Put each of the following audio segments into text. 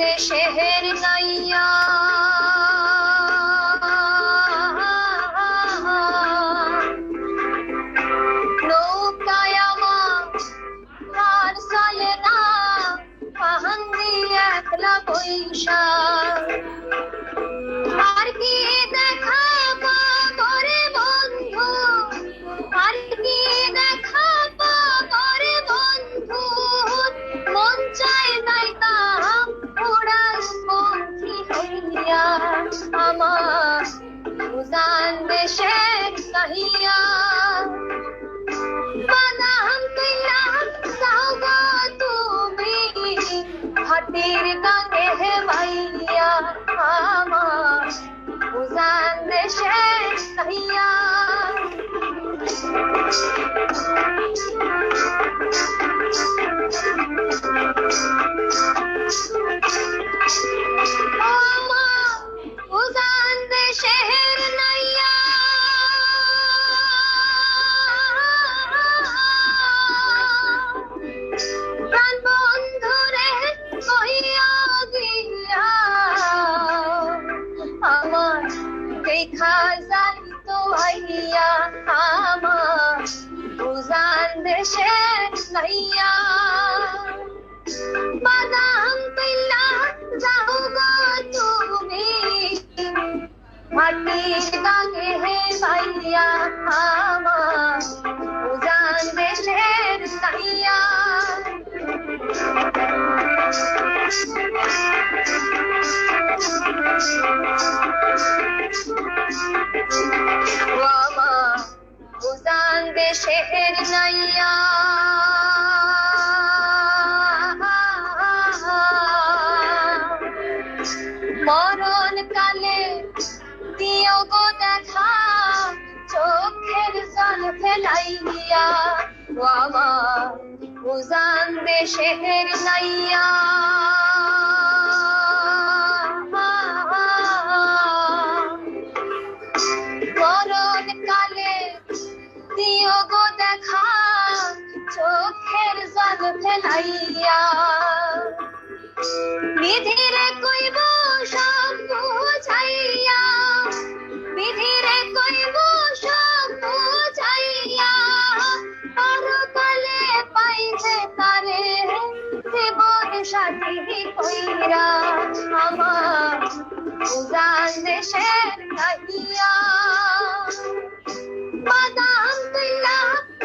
দেশের নাইয়া নৌকায় আমার চলে না পাহান্দি একলা পয়সা আর কি দেখা পাবরে বন্ধু আর কি দেখা পাবরে বন্ধু মন চায় নাই তা উড়াল পথি হইয়া আমার উজান দেশের কাহিয়া বাদাম কইলা যাওগা তুমি হাতির গাঙ্গে হে ভাইয়া আমার উজান দেশের কাহিয়া উজান দেশের নাইয়া প্রাণ বন্ধুরে কহিয়া গিয়া আমার দেখা যাইত আইয়া আমার উজান দেশের নাইয়া বাদাম কইলা যাও গো তুমি মাটির গাঙ্গে হে ভাইয়া আমার উজান দেশের নাইয়া ও আমার উজান দেশের নাইয়া মরণ কালে দিও গো দেখা চোখের জল ফেলাইয়া ও আমার উজান দেশের নাইয়া মরণ কালে দিও গো দেখা চোখের জল ফেলাইয়া বিধিরে কইব সব বুঝাইয়া বিধিরে কইব সব বুঝাইয়া পরকালে পাইবে তারে জীবন সাথী কইরা আমার উজান দেশের কাহিয়া বাদাম কইলা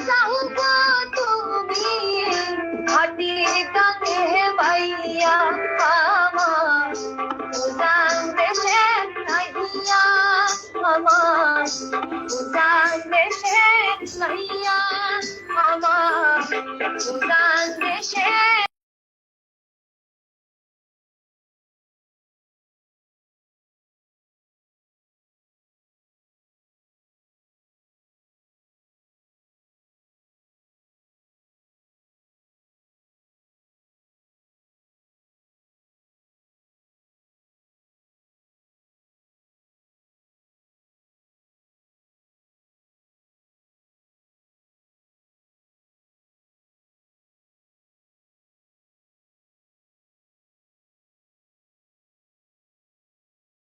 যাও গো তুমি হাটির গাঙ্গে ভাইয়া আমার উজান দেশের নাইয়া আমার উজান দেশের নাইয়া আমার উজান দেশের